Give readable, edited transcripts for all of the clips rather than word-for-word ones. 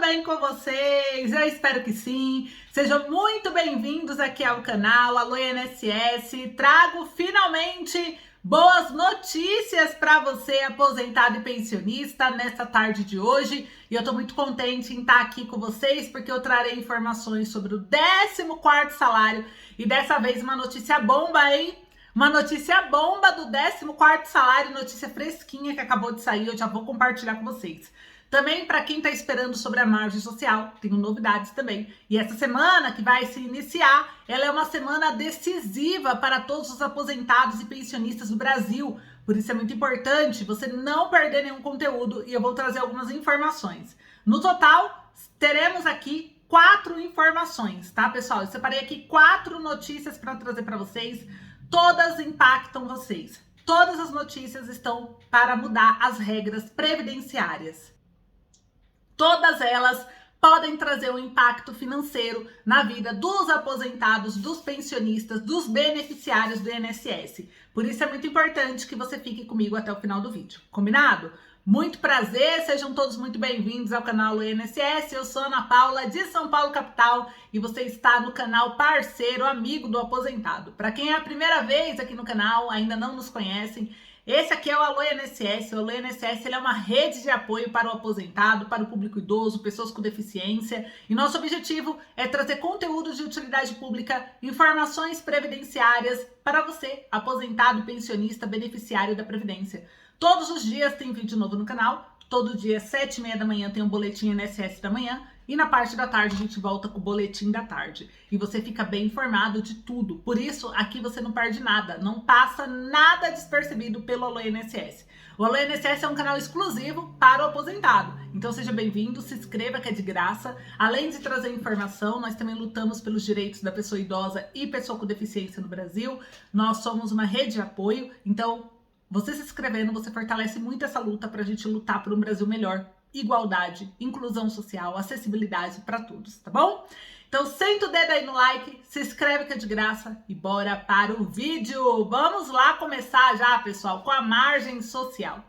bem com vocês? Eu espero que sim. Sejam muito bem-vindos aqui ao canal Alô INSS. Trago finalmente boas notícias para você, aposentado e pensionista, nesta tarde de hoje. E eu tô muito contente em estar aqui com vocês, porque eu trarei informações sobre o 14º salário. E dessa vez uma notícia bomba, hein? Uma notícia bomba do 14º salário, notícia fresquinha que acabou de sair, eu já vou compartilhar com vocês. Também, para quem está esperando sobre a margem social, tenho novidades também. E essa semana que vai se iniciar, ela é uma semana decisiva para todos os aposentados e pensionistas do Brasil. Por isso é muito importante você não perder nenhum conteúdo e eu vou trazer algumas informações. No total, teremos aqui 4 informações, tá, pessoal? Eu separei aqui 4 notícias para trazer para vocês. Todas impactam vocês. Todas as notícias estão para mudar as regras previdenciárias. Todas elas podem trazer um impacto financeiro na vida dos aposentados, dos pensionistas, dos beneficiários do INSS. Por isso é muito importante que você fique comigo até o final do vídeo. Combinado? Muito prazer, sejam todos muito bem-vindos ao canal INSS. Eu sou Ana Paula, de São Paulo, capital, e você está no canal Parceiro Amigo do Aposentado. Para quem é a primeira vez aqui no canal, ainda não nos conhecem, esse aqui é o Alô INSS. O Alô INSS ele é uma rede de apoio para o aposentado, para o público idoso, pessoas com deficiência. E nosso objetivo é trazer conteúdos de utilidade pública, informações previdenciárias para você, aposentado, pensionista, beneficiário da Previdência. Todos os dias tem vídeo novo no canal. Todo dia, 7h30 da manhã, tem um boletim INSS da manhã. E na parte da tarde, a gente volta com o boletim da tarde. E você fica bem informado de tudo. Por isso, aqui você não perde nada. Não passa nada despercebido pelo Alô INSS. O Alô INSS é um canal exclusivo para o aposentado. Então, seja bem-vindo, se inscreva que é de graça. Além de trazer informação, nós também lutamos pelos direitos da pessoa idosa e pessoa com deficiência no Brasil. Nós somos uma rede de apoio. Então, você se inscrevendo, você fortalece muito essa luta para a gente lutar por um Brasil melhor. Igualdade, inclusão social, acessibilidade para todos, tá bom? Então senta o dedo aí no like, se inscreve que é de graça e bora para o vídeo. Vamos lá começar já, pessoal, com a margem social.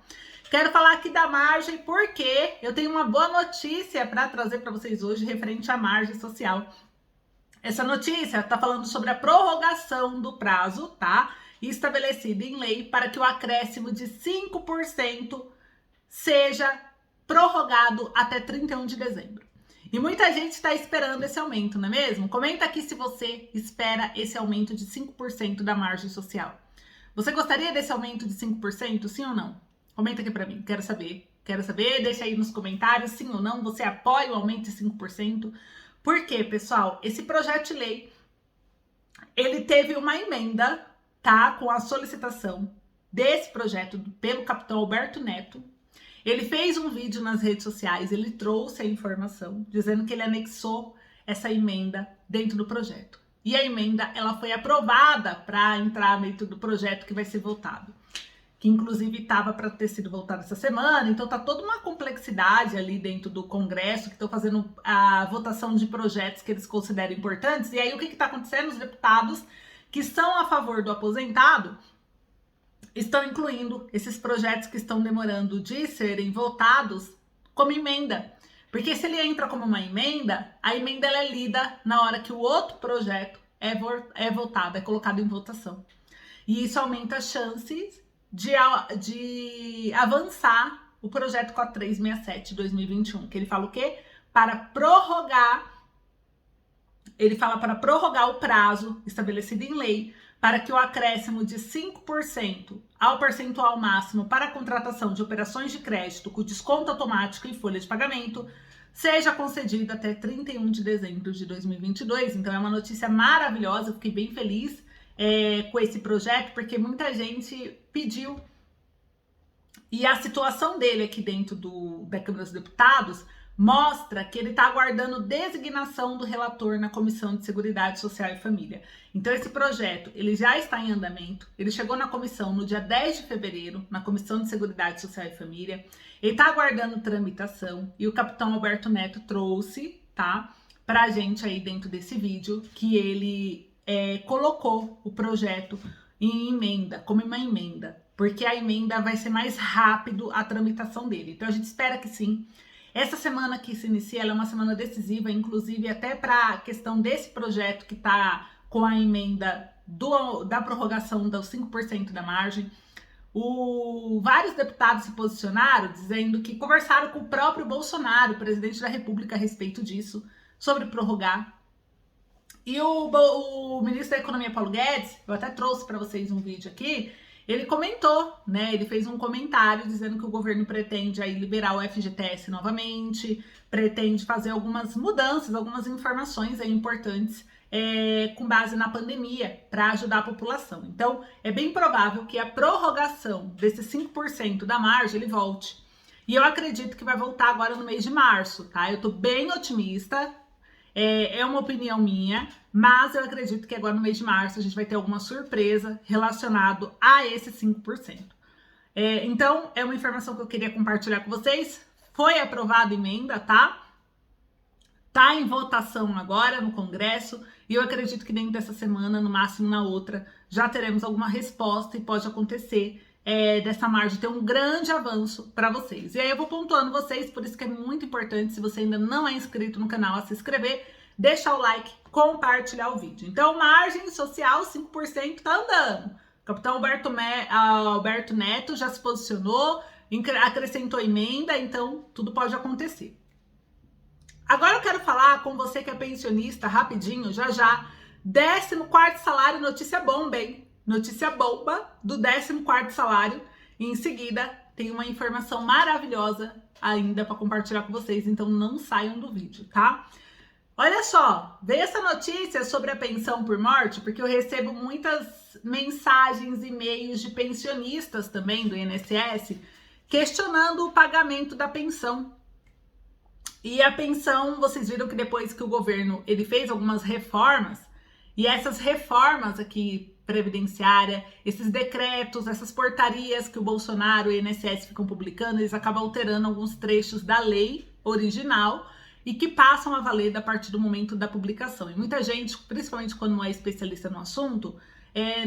Quero falar aqui da margem porque eu tenho uma boa notícia para trazer para vocês hoje referente à margem social. Essa notícia está falando sobre a prorrogação do prazo, tá? Estabelecido em lei para que o acréscimo de 5% seja prorrogado até 31 de dezembro. E muita gente está esperando esse aumento, não é mesmo? Comenta aqui se você espera esse aumento de 5% da margem social. Você gostaria desse aumento de 5%, sim ou não? Comenta aqui para mim, quero saber. Deixa aí nos comentários, sim ou não, você apoia o aumento de 5%? Por quê, pessoal? Esse projeto de lei, ele teve uma emenda, tá? Com a solicitação desse projeto pelo capitão Alberto Neto. Ele fez um vídeo nas redes sociais, ele trouxe a informação, dizendo que ele anexou essa emenda dentro do projeto. E a emenda, ela foi aprovada para entrar dentro do projeto que vai ser votado. Que inclusive estava para ter sido votado essa semana, então tá toda uma complexidade ali dentro do Congresso, que estão fazendo a votação de projetos que eles consideram importantes. E aí o que está acontecendo? Os deputados que são a favor do aposentado estão incluindo esses projetos que estão demorando de serem votados como emenda. Porque se ele entra como uma emenda, a emenda ela é lida na hora que o outro projeto é votado, é colocado em votação. E isso aumenta as chances de avançar o projeto 4367 de 2021, que ele fala o quê? Ele fala para prorrogar o prazo estabelecido em lei para que o acréscimo de 5% ao percentual máximo para a contratação de operações de crédito com desconto automático em folha de pagamento seja concedido até 31 de dezembro de 2022. Então é uma notícia maravilhosa, eu fiquei bem feliz com esse projeto, porque muita gente pediu. E a situação dele aqui dentro da Câmara dos Deputados mostra que ele está aguardando designação do relator na Comissão de Seguridade Social e Família. Então esse projeto, ele já está em andamento, ele chegou na comissão no dia 10 de fevereiro, na Comissão de Seguridade Social e Família, ele está aguardando tramitação e o capitão Alberto Neto trouxe, tá, pra gente aí dentro desse vídeo, que ele colocou o projeto em emenda, como uma emenda, porque a emenda vai ser mais rápido a tramitação dele. Então a gente espera que sim. Essa semana que se inicia, ela é uma semana decisiva, inclusive até para a questão desse projeto que está com a emenda da prorrogação dos 5% da margem. Vários deputados se posicionaram dizendo que conversaram com o próprio Bolsonaro, presidente da República, a respeito disso, sobre prorrogar. E o ministro da Economia, Paulo Guedes, eu até trouxe para vocês um vídeo aqui, ele comentou, né? Ele fez um comentário dizendo que o governo pretende aí liberar o FGTS novamente, pretende fazer algumas mudanças, algumas informações aí importantes com base na pandemia para ajudar a população. Então, é bem provável que a prorrogação desses 5% da margem ele volte. E eu acredito que vai voltar agora no mês de março, tá? Eu tô bem otimista. É uma opinião minha, mas eu acredito que agora no mês de março a gente vai ter alguma surpresa relacionado a esse 5%. Então, é uma informação que eu queria compartilhar com vocês. Foi aprovada a emenda, tá? Tá em votação agora no Congresso e eu acredito que dentro dessa semana, no máximo na outra, já teremos alguma resposta e pode acontecer dessa margem ter um grande avanço para vocês. E aí eu vou pontuando vocês, por isso que é muito importante, se você ainda não é inscrito no canal, a se inscrever, deixar o like, compartilhar o vídeo. Então, margem social 5% tá andando. O capitão Alberto Neto já se posicionou, acrescentou emenda, então tudo pode acontecer. Agora eu quero falar com você que é pensionista, rapidinho, já. 14º salário, notícia bomba, hein? Notícia bomba do 14º salário. E em seguida, tem uma informação maravilhosa ainda para compartilhar com vocês, então não saiam do vídeo, tá? Olha só, veio essa notícia sobre a pensão por morte, porque eu recebo muitas mensagens, e-mails de pensionistas também do INSS, questionando o pagamento da pensão. E a pensão, vocês viram que depois que o governo ele fez algumas reformas, e essas reformas aqui, previdenciária, esses decretos, essas portarias que o Bolsonaro e o INSS ficam publicando, eles acabam alterando alguns trechos da lei original e que passam a valer a partir do momento da publicação. E muita gente, principalmente quando não é especialista no assunto,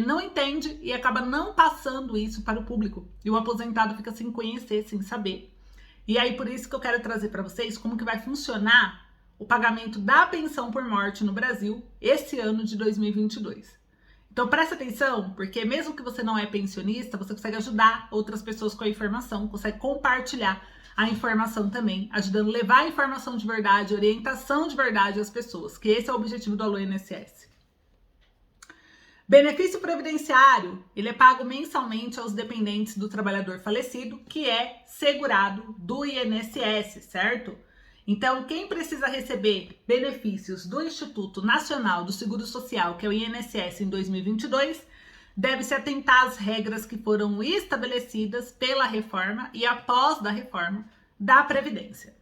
não entende e acaba não passando isso para o público. E o aposentado fica sem conhecer, sem saber. E aí, por isso que eu quero trazer para vocês como que vai funcionar o pagamento da pensão por morte no Brasil esse ano de 2022. Então, presta atenção, porque mesmo que você não é pensionista, você consegue ajudar outras pessoas com a informação, consegue compartilhar a informação também, ajudando a levar a informação de verdade, orientação de verdade às pessoas, que esse é o objetivo do Alô INSS. Benefício previdenciário, ele é pago mensalmente aos dependentes do trabalhador falecido, que é segurado do INSS, certo? Então, quem precisa receber benefícios do Instituto Nacional do Seguro Social, que é o INSS, em 2022, deve se atentar às regras que foram estabelecidas pela reforma e após da reforma da Previdência.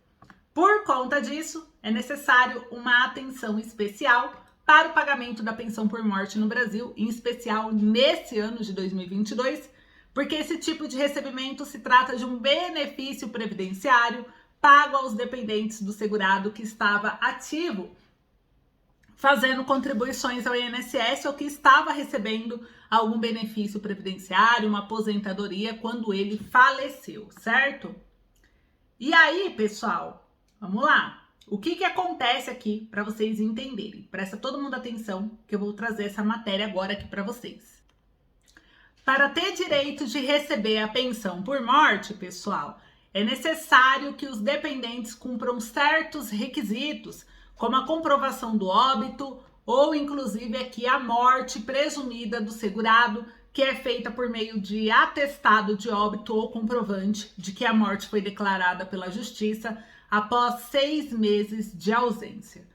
Por conta disso, é necessário uma atenção especial para o pagamento da pensão por morte no Brasil, em especial nesse ano de 2022, porque esse tipo de recebimento se trata de um benefício previdenciário pago aos dependentes do segurado que estava ativo, fazendo contribuições ao INSS ou que estava recebendo algum benefício previdenciário, uma aposentadoria, quando ele faleceu, certo? E aí, pessoal, vamos lá. O que acontece aqui para vocês entenderem? Presta todo mundo atenção que eu vou trazer essa matéria agora aqui para vocês. Para ter direito de receber a pensão por morte, pessoal, é necessário que os dependentes cumpram certos requisitos, como a comprovação do óbito ou inclusive aqui a morte presumida do segurado, que é feita por meio de atestado de óbito ou comprovante de que a morte foi declarada pela Justiça após 6 meses de ausência.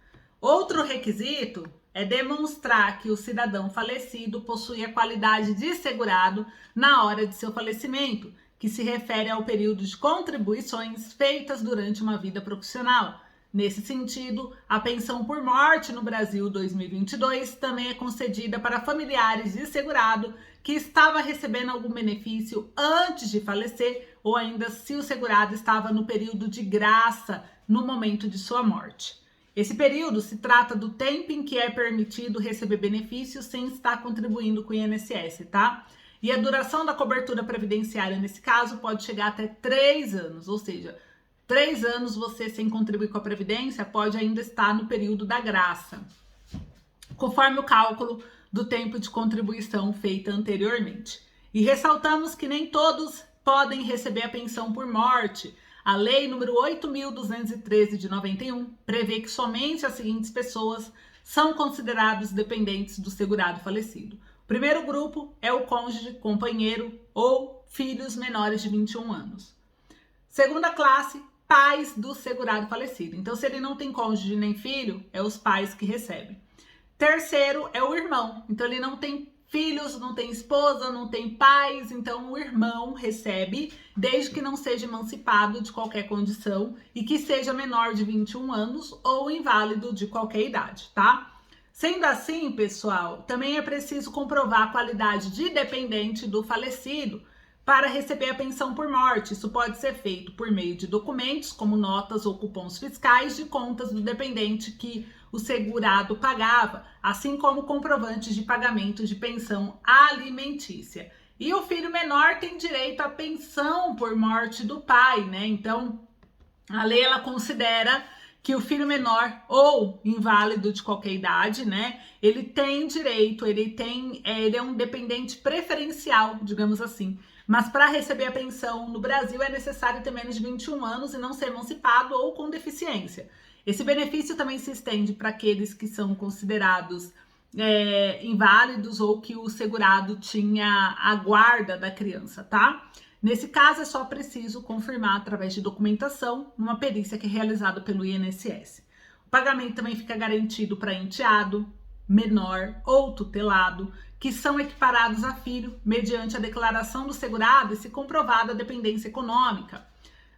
Outro requisito é demonstrar que o cidadão falecido possui a qualidade de segurado na hora de seu falecimento, que se refere ao período de contribuições feitas durante uma vida profissional. Nesse sentido, a pensão por morte no Brasil 2022 também é concedida para familiares de segurado que estava recebendo algum benefício antes de falecer ou ainda se o segurado estava no período de graça no momento de sua morte. Esse período se trata do tempo em que é permitido receber benefícios sem estar contribuindo com o INSS, tá? E a duração da cobertura previdenciária, nesse caso, pode chegar até 3 anos, ou seja, 3 anos você sem contribuir com a Previdência pode ainda estar no período da graça, conforme o cálculo do tempo de contribuição feita anteriormente. E ressaltamos que nem todos podem receber a pensão por morte. A Lei número 8.213 de 91 prevê que somente as seguintes pessoas são considerados dependentes do segurado falecido. O primeiro grupo é o cônjuge, companheiro ou filhos menores de 21 anos. Segunda classe, pais do segurado falecido. Então, se ele não tem cônjuge nem filho, é os pais que recebem. Terceiro é o irmão. Então, ele não tem filhos, não tem esposa, não tem pais, então o irmão recebe, desde que não seja emancipado de qualquer condição e que seja menor de 21 anos ou inválido de qualquer idade, tá? Sendo assim, pessoal, também é preciso comprovar a qualidade de dependente do falecido para receber a pensão por morte. Isso pode ser feito por meio de documentos, como notas ou cupons fiscais de contas do dependente que o segurado pagava, assim como comprovantes de pagamento de pensão alimentícia. E o filho menor tem direito à pensão por morte do pai, né? Então, a lei ela considera que o filho menor ou inválido de qualquer idade, né? Ele tem direito, ele é um dependente preferencial, digamos assim. Mas para receber a pensão no Brasil é necessário ter menos de 21 anos e não ser emancipado ou com deficiência. Esse benefício também se estende para aqueles que são considerados inválidos ou que o segurado tinha a guarda da criança, tá? Nesse caso, é só preciso confirmar através de documentação numa perícia que é realizada pelo INSS. O pagamento também fica garantido para enteado, menor ou tutelado, que são equiparados a filho mediante a declaração do segurado e se comprovada a dependência econômica.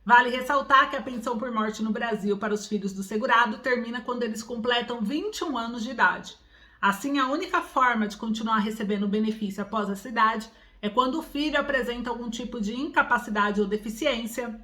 Vale ressaltar que a pensão por morte no Brasil para os filhos do segurado termina quando eles completam 21 anos de idade. Assim, a única forma de continuar recebendo o benefício após essa idade é quando o filho apresenta algum tipo de incapacidade ou deficiência,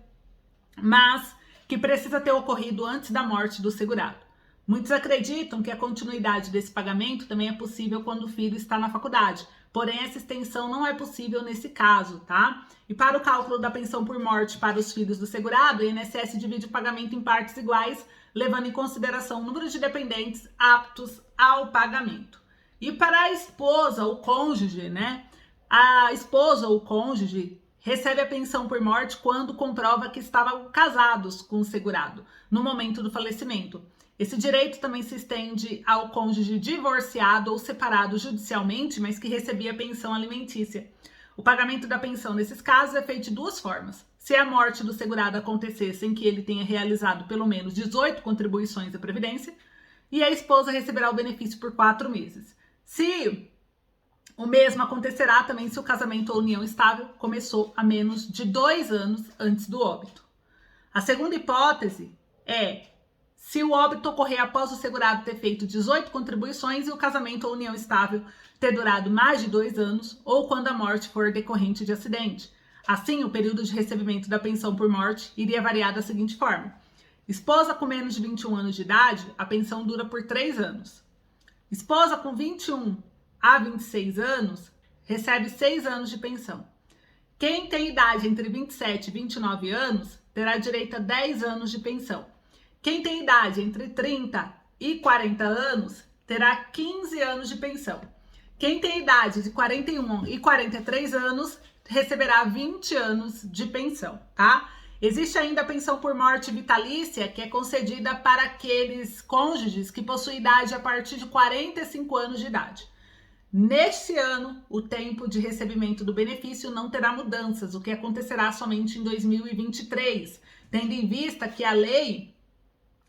mas que precisa ter ocorrido antes da morte do segurado. Muitos acreditam que a continuidade desse pagamento também é possível quando o filho está na faculdade, porém essa extensão não é possível nesse caso, tá? E para o cálculo da pensão por morte para os filhos do segurado, o INSS divide o pagamento em partes iguais, levando em consideração o número de dependentes aptos ao pagamento. E para a esposa ou cônjuge, né? A esposa ou cônjuge recebe a pensão por morte quando comprova que estavam casados com o segurado no momento do falecimento. Esse direito também se estende ao cônjuge divorciado ou separado judicialmente, mas que recebia pensão alimentícia. O pagamento da pensão nesses casos é feito de duas formas. Se a morte do segurado acontecer sem que ele tenha realizado pelo menos 18 contribuições à Previdência, e a esposa receberá o benefício por 4 meses. Se o mesmo acontecerá também se o casamento ou união estável começou há menos de 2 anos antes do óbito. A segunda hipótese é se o óbito ocorrer após o segurado ter feito 18 contribuições e o casamento ou união estável ter durado mais de 2 anos ou quando a morte for decorrente de acidente. Assim, o período de recebimento da pensão por morte iria variar da seguinte forma. Esposa com menos de 21 anos de idade, a pensão dura por 3 anos. Esposa com 21 a 26 anos, recebe 6 anos de pensão. Quem tem idade entre 27 e 29 anos, terá direito a 10 anos de pensão. Quem tem idade entre 30 e 40 anos, terá 15 anos de pensão. Quem tem idade de 41 e 43 anos, receberá 20 anos de pensão, tá? Existe ainda a pensão por morte vitalícia, que é concedida para aqueles cônjuges que possuem idade a partir de 45 anos de idade. Neste ano, o tempo de recebimento do benefício não terá mudanças, o que acontecerá somente em 2023, tendo em vista que a lei,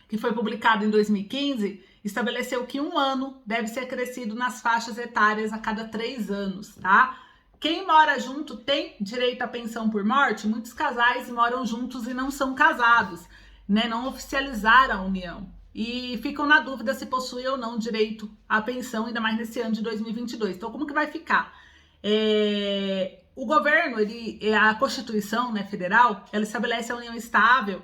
que foi publicada em 2015, estabeleceu que 1 ano deve ser acrescido nas faixas etárias a cada 3 anos, tá? Quem mora junto tem direito à pensão por morte? Muitos casais moram juntos e não são casados, né? Não oficializaram a união. E ficam na dúvida se possui ou não direito à pensão, ainda mais nesse ano de 2022. Então, como que vai ficar? O governo, a Constituição, né, federal, ela estabelece a união estável,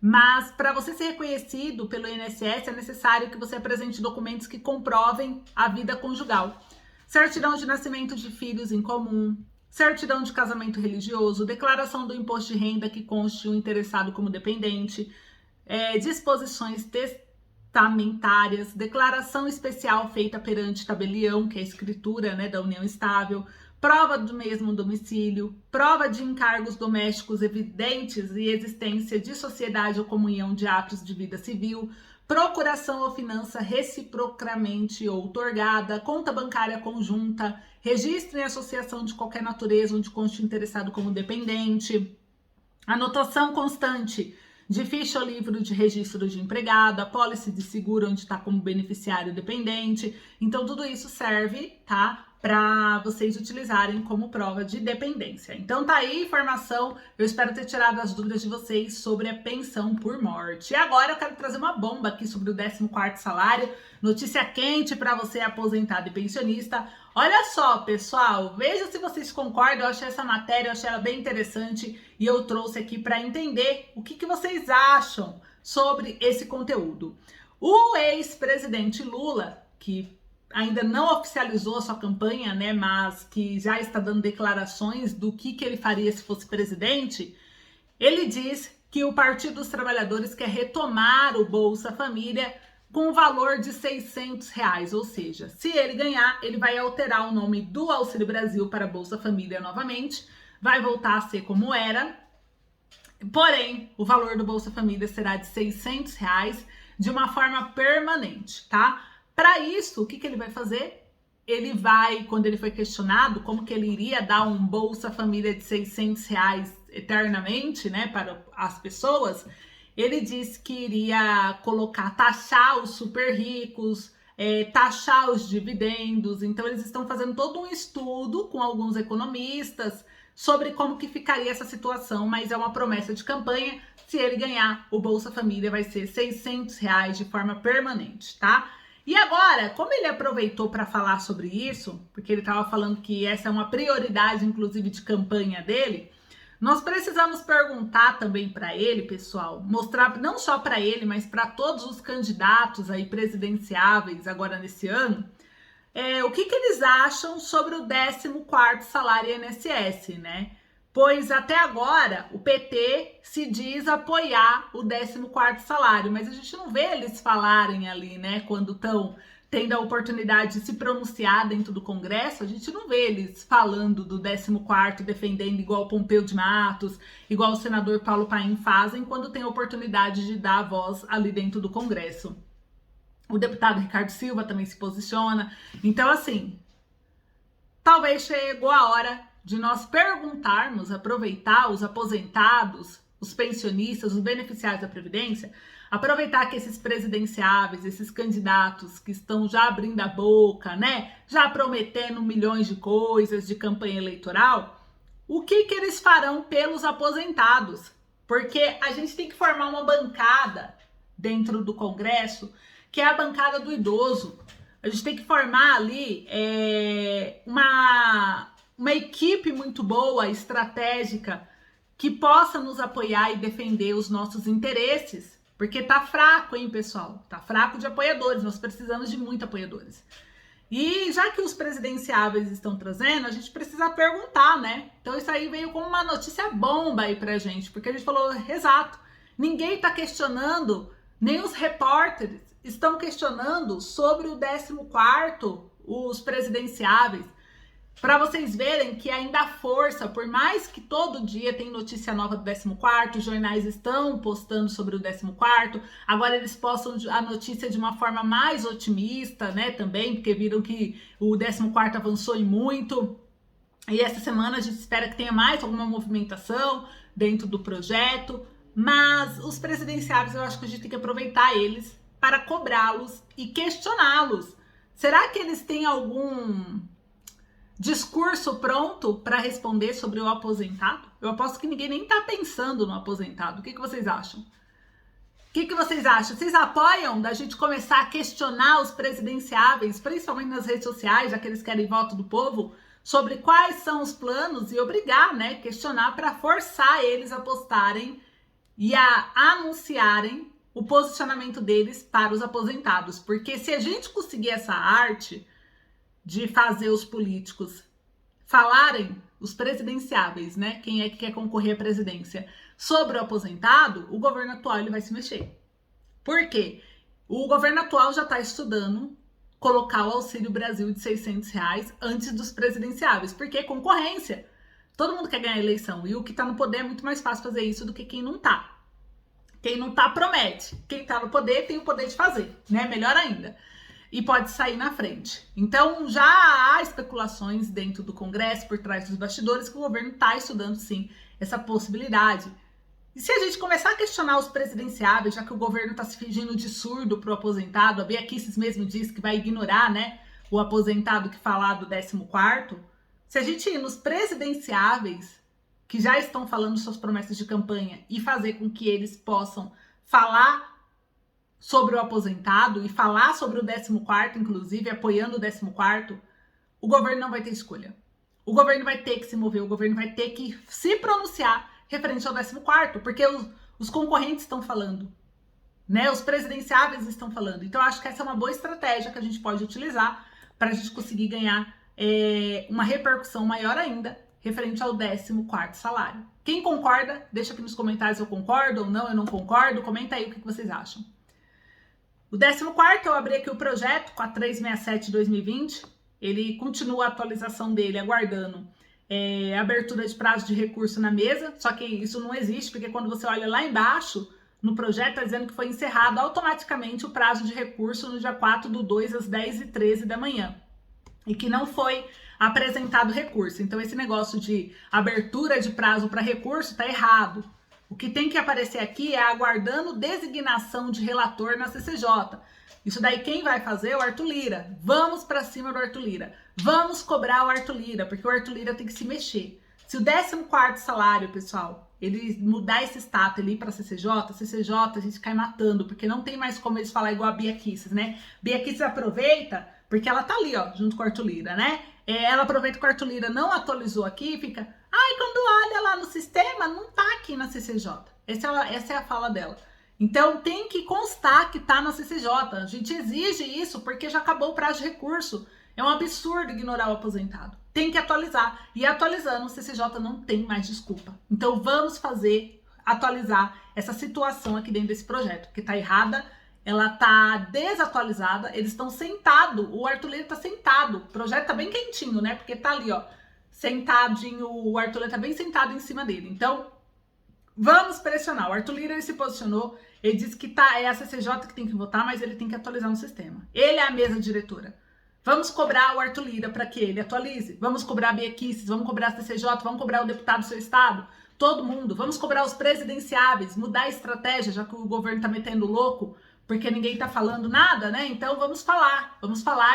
mas para você ser reconhecido pelo INSS é necessário que você apresente documentos que comprovem a vida conjugal. Certidão de nascimento de filhos em comum, certidão de casamento religioso, declaração do imposto de renda que conste o interessado como dependente, disposições testamentárias, declaração especial feita perante tabelião, que é a escritura, né, da união estável, prova do mesmo domicílio, prova de encargos domésticos evidentes e existência de sociedade ou comunhão de atos de vida civil, procuração ou finança reciprocamente outorgada, conta bancária conjunta, registro em associação de qualquer natureza onde conste interessado como dependente, anotação constante de ficha ou livro de registro de empregado, apólice de seguro onde está como beneficiário dependente. Então, tudo isso serve, tá? Para vocês utilizarem como prova de dependência. Então tá aí a informação, eu espero ter tirado as dúvidas de vocês sobre a pensão por morte. E agora eu quero trazer uma bomba aqui sobre o 14º salário, notícia quente para você aposentado e pensionista. Olha só, pessoal, veja se vocês concordam, eu achei essa matéria, eu achei ela bem interessante e eu trouxe aqui para entender o que vocês acham sobre esse conteúdo. O ex-presidente Lula, que ainda não oficializou a sua campanha, né, mas que já está dando declarações do que ele faria se fosse presidente, ele diz que o Partido dos Trabalhadores quer retomar o Bolsa Família com o valor de R$600, ou seja, se ele ganhar, ele vai alterar o nome do Auxílio Brasil para Bolsa Família novamente, vai voltar a ser como era, porém, o valor do Bolsa Família será de R$600 de uma forma permanente, tá? Para isso, o que ele vai fazer? Ele vai, quando ele foi questionado como que ele iria dar um Bolsa Família de R$600 eternamente, né, para as pessoas, ele disse que iria taxar os super ricos, taxar os dividendos. Então, eles estão fazendo todo um estudo com alguns economistas sobre como que ficaria essa situação, mas é uma promessa de campanha. Se ele ganhar, o Bolsa Família vai ser R$600 de forma permanente, tá? E agora, como ele aproveitou para falar sobre isso, porque ele estava falando que essa é uma prioridade, inclusive, de campanha dele, nós precisamos perguntar também para ele, pessoal, mostrar não só para ele, mas para todos os candidatos aí presidenciáveis agora nesse ano, o que eles acham sobre o 14º salário INSS, né? Pois até agora o PT se diz apoiar o 14º salário, mas a gente não vê eles falarem ali, né? Quando estão tendo a oportunidade de se pronunciar dentro do Congresso, a gente não vê eles falando do 14º, defendendo igual Pompeu de Matos, igual o senador Paulo Paim fazem quando tem a oportunidade de dar a voz ali dentro do Congresso. O deputado Ricardo Silva também se posiciona. Então, assim, talvez chegou a hora de nós perguntarmos, aproveitar os aposentados, os pensionistas, os beneficiários da Previdência, aproveitar que esses presidenciáveis, esses candidatos que estão já abrindo a boca, né, já prometendo milhões de coisas de campanha eleitoral, o que eles farão pelos aposentados? Porque a gente tem que formar uma bancada dentro do Congresso, que é a bancada do idoso. A gente tem que formar ali uma equipe muito boa, estratégica, que possa nos apoiar e defender os nossos interesses, porque tá fraco, hein, pessoal? Tá fraco de apoiadores, nós precisamos de muitos apoiadores. E já que os presidenciáveis estão trazendo, a gente precisa perguntar, né? Então isso aí veio como uma notícia bomba aí pra gente, porque a gente falou, exato, ninguém tá questionando, nem os repórteres estão questionando sobre o 14º, os presidenciáveis. Para vocês verem que ainda há força, por mais que todo dia tem notícia nova do 14º, os jornais estão postando sobre o 14º, agora eles postam a notícia de uma forma mais otimista, né, também, porque viram que o 14º avançou em muito, e essa semana a gente espera que tenha mais alguma movimentação dentro do projeto, mas os presidenciáveis eu acho que a gente tem que aproveitar eles para cobrá-los e questioná-los. Será que eles têm algum discurso pronto para responder sobre o aposentado? Eu aposto que ninguém nem está pensando no aposentado. O que vocês acham? O que vocês acham? Vocês apoiam da gente começar a questionar os presidenciáveis, principalmente nas redes sociais, já que eles querem voto do povo, sobre quais são os planos e obrigar, né, questionar para forçar eles a postarem e a anunciarem o posicionamento deles para os aposentados? Porque se a gente conseguir essa arte de fazer os políticos falarem os presidenciáveis, né? Quem é que quer concorrer à presidência sobre o aposentado, o governo atual ele vai se mexer. Por quê? O governo atual já está estudando colocar o Auxílio Brasil de R$600 antes dos presidenciáveis, porque é concorrência. Todo mundo quer ganhar a eleição e o que está no poder é muito mais fácil fazer isso do que quem não está. Quem não está promete. Quem está no poder tem o poder de fazer, né? Melhor ainda. E pode sair na frente. Então, já há especulações dentro do Congresso, por trás dos bastidores, que o governo está estudando, sim, essa possibilidade. E se a gente começar a questionar os presidenciáveis, já que o governo está se fingindo de surdo para o aposentado, a Bia Kicis mesmo disse que vai ignorar, né, o aposentado que falar do 14º, se a gente ir nos presidenciáveis, que já estão falando suas promessas de campanha, e fazer com que eles possam falar sobre o aposentado e falar sobre o 14º, inclusive, apoiando o 14º, o governo não vai ter escolha. O governo vai ter que se mover, o governo vai ter que se pronunciar referente ao 14º, porque os concorrentes estão falando, né? Os presidenciáveis estão falando. Então, eu acho que essa é uma boa estratégia que a gente pode utilizar para a gente conseguir ganhar uma repercussão maior ainda referente ao 14º salário. Quem concorda, deixa aqui nos comentários eu concordo ou não, eu não concordo, comenta aí o que vocês acham. O 14º, eu abri aqui o projeto com a 367/2020, ele continua a atualização dele, aguardando abertura de prazo de recurso na mesa, só que isso não existe, porque quando você olha lá embaixo, no projeto, está dizendo que foi encerrado automaticamente o prazo de recurso no dia 4/2, às 10h13 da manhã, e que não foi apresentado recurso. Então, esse negócio de abertura de prazo para recurso está errado. O que tem que aparecer aqui é aguardando designação de relator na CCJ. Isso daí quem vai fazer é o Arthur Lira. Vamos para cima do Arthur Lira. Vamos cobrar o Arthur Lira, porque o Arthur Lira tem que se mexer. Se o 14º salário, pessoal, ele mudar esse status ali para CCJ a gente cai matando, porque não tem mais como eles falar igual a Bia Kicis, né? Bia Kicis aproveita, porque ela tá ali, ó, junto com o Arthur Lira, né? Ela aproveita que o Arthur Lira não atualizou aqui e fica... Ai, quando olha lá no sistema, não tá aqui na CCJ. Essa é a fala dela. Então, tem que constar que tá na CCJ. A gente exige isso porque já acabou o prazo de recurso. É um absurdo ignorar o aposentado. Tem que atualizar. E atualizando, o CCJ não tem mais desculpa. Então, vamos atualizar essa situação aqui dentro desse projeto, que tá errada, ela tá desatualizada, eles estão sentados, o Arthur Lira tá sentado, o projeto tá bem quentinho, né? Porque tá ali, ó, sentadinho, o Arthur Lira tá bem sentado em cima dele. Então, vamos pressionar. O Arthur Lira ele se posicionou, ele disse que é a CCJ que tem que votar, mas ele tem que atualizar no sistema. Ele é a mesa diretora. Vamos cobrar o Arthur Lira para que ele atualize. Vamos cobrar a Bia Kicis, vamos cobrar a CCJ, vamos cobrar o deputado do seu estado, todo mundo. Vamos cobrar os presidenciáveis, mudar a estratégia, já que o governo tá metendo louco, porque ninguém tá falando nada, né? Então vamos falar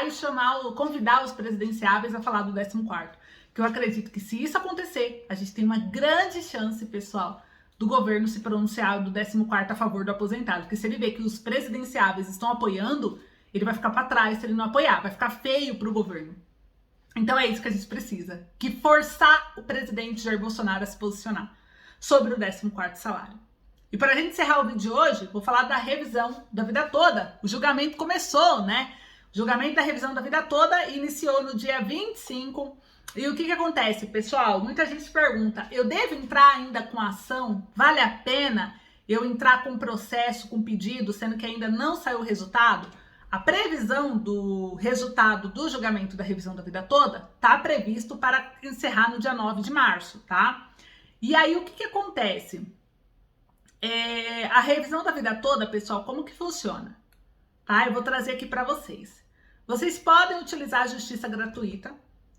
e convidar os presidenciáveis a falar do 14º. Que eu acredito que se isso acontecer, a gente tem uma grande chance, pessoal, do governo se pronunciar do 14º a favor do aposentado. Porque se ele vê que os presidenciáveis estão apoiando, ele vai ficar para trás se ele não apoiar, vai ficar feio para o governo. Então é isso que a gente precisa, que forçar o presidente Jair Bolsonaro a se posicionar sobre o 14º salário. E para a gente encerrar o vídeo de hoje, vou falar da revisão da vida toda. O julgamento começou, né? O julgamento da revisão da vida toda iniciou no dia 25. E o que acontece, pessoal? Muita gente pergunta, eu devo entrar ainda com ação? Vale a pena eu entrar com processo, com pedido, sendo que ainda não saiu o resultado? A previsão do resultado do julgamento da revisão da vida toda está previsto para encerrar no dia 9 de março, tá? E aí, o que acontece? A revisão da vida toda, pessoal, como que funciona? Tá? Eu vou trazer aqui para vocês. Vocês podem utilizar a justiça gratuita,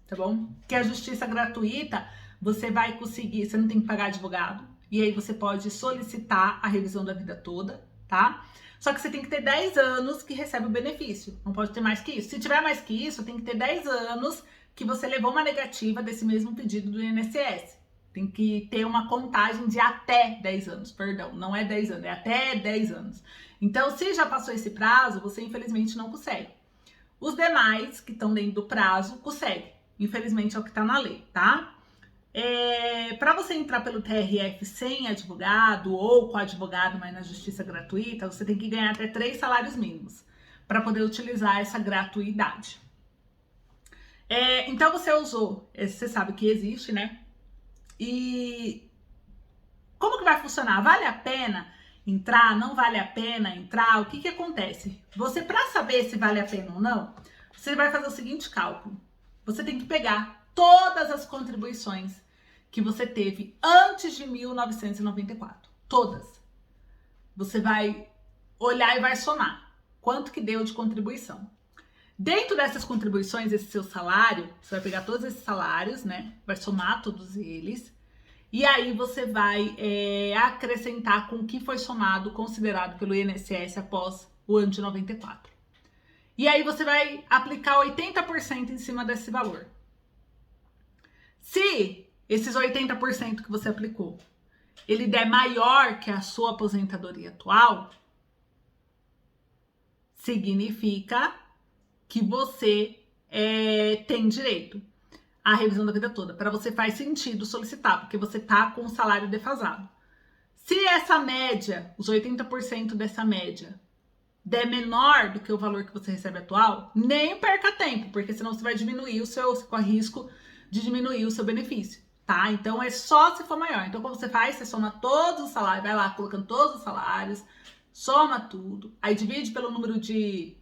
tá bom? Que a justiça gratuita, você vai conseguir, você não tem que pagar advogado, e aí você pode solicitar a revisão da vida toda, tá? Só que você tem que ter 10 anos que recebe o benefício, não pode ter mais que isso. Se tiver mais que isso, tem que ter 10 anos que você levou uma negativa desse mesmo pedido do INSS. Tem que ter uma contagem de até 10 anos, perdão, não é 10 anos, é até 10 anos. Então, se já passou esse prazo, você infelizmente não consegue. Os demais que estão dentro do prazo, conseguem. Infelizmente é o que está na lei, tá? Para você entrar pelo TRF sem advogado ou com advogado, mas na justiça gratuita, você tem que ganhar até 3 salários mínimos para poder utilizar essa gratuidade. Então você usou, você sabe que existe, né? E como que vai funcionar? Vale a pena entrar? Não vale a pena entrar? O que que acontece? Você, para saber se vale a pena ou não, você vai fazer o seguinte cálculo. Você tem que pegar todas as contribuições que você teve antes de 1994. Todas. Você vai olhar e vai somar. Quanto que deu de contribuição? Dentro dessas contribuições, esse seu salário, você vai pegar todos esses salários, né? Vai somar todos eles. E aí você vai acrescentar com o que foi somado, considerado pelo INSS após o ano de 94. E aí você vai aplicar 80% em cima desse valor. Se esses 80% que você aplicou, ele der maior que a sua aposentadoria atual, significa que você tem direito à revisão da vida toda. Para você faz sentido solicitar, porque você tá com o salário defasado. Se essa média, os 80% dessa média, der menor do que o valor que você recebe atual, nem perca tempo, porque senão você vai diminuir você corre risco de diminuir o seu benefício, tá? Então é só se for maior. Então como você faz? Você soma todos os salários, vai lá colocando todos os salários, soma tudo, aí divide pelo número de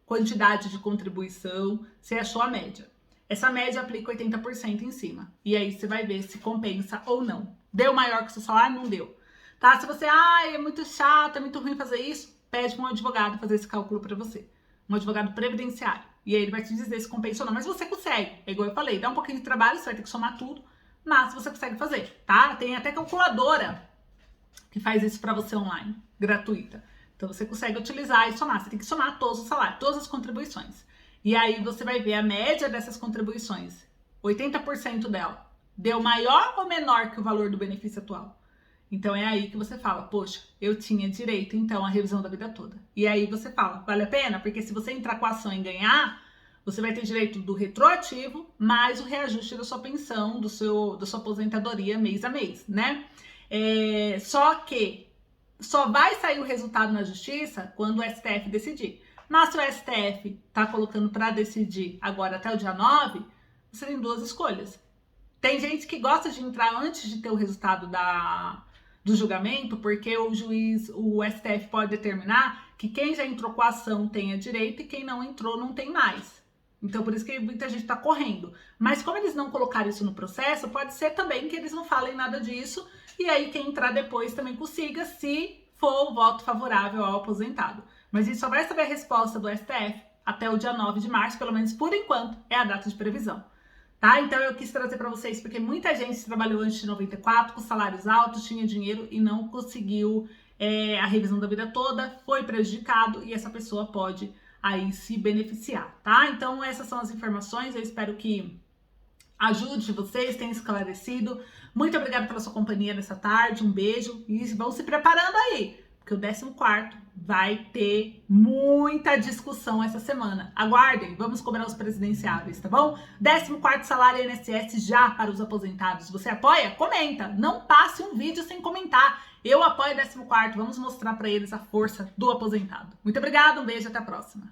quantidade de contribuição, você achou a média. Essa média aplica 80% em cima. E aí você vai ver se compensa ou não. Deu maior que o seu salário? Não deu. Tá? Se você, é muito chato, é muito ruim fazer isso, pede para um advogado fazer esse cálculo para você. Um advogado previdenciário. E aí ele vai te dizer se compensa ou não. Mas você consegue. É igual eu falei, dá um pouquinho de trabalho, você vai ter que somar tudo, mas você consegue fazer, tá? Tem até calculadora que faz isso para você online, gratuita. Então você consegue utilizar e somar. Você tem que somar todos os salários, todas as contribuições. E aí você vai ver a média dessas contribuições. 80% dela deu maior ou menor que o valor do benefício atual? Então é aí que você fala, poxa, eu tinha direito então à revisão da vida toda. E aí você fala, vale a pena? Porque se você entrar com a ação e ganhar, você vai ter direito do retroativo, mais o reajuste da sua pensão, da sua aposentadoria mês a mês, né? Só que só vai sair o resultado na justiça quando o STF decidir. Mas se o STF tá colocando para decidir agora até o dia 9, você tem duas escolhas. Tem gente que gosta de entrar antes de ter o resultado do julgamento, porque o STF pode determinar que quem já entrou com a ação tenha direito e quem não entrou não tem mais. Então, por isso que muita gente está correndo. Mas como eles não colocaram isso no processo, pode ser também que eles não falem nada disso e aí quem entrar depois também consiga, se for o voto favorável ao aposentado. Mas isso só vai saber a resposta do STF até o dia 9 de março, pelo menos por enquanto, é a data de previsão. Tá? Então eu quis trazer para vocês, porque muita gente trabalhou antes de 94, com salários altos, tinha dinheiro e não conseguiu a revisão da vida toda, foi prejudicado e essa pessoa pode aí se beneficiar, tá? Então essas são as informações, eu espero que ajude vocês, tenha esclarecido. Muito obrigada pela sua companhia nessa tarde, um beijo e vão se preparando aí, porque o 14º vai ter muita discussão essa semana. Aguardem, vamos cobrar os presidenciáveis, tá bom? 14º salário INSS já para os aposentados. Você apoia? Comenta. Não passe um vídeo sem comentar. Eu apoio 14º, vamos mostrar para eles a força do aposentado. Muito obrigada, um beijo, até a próxima.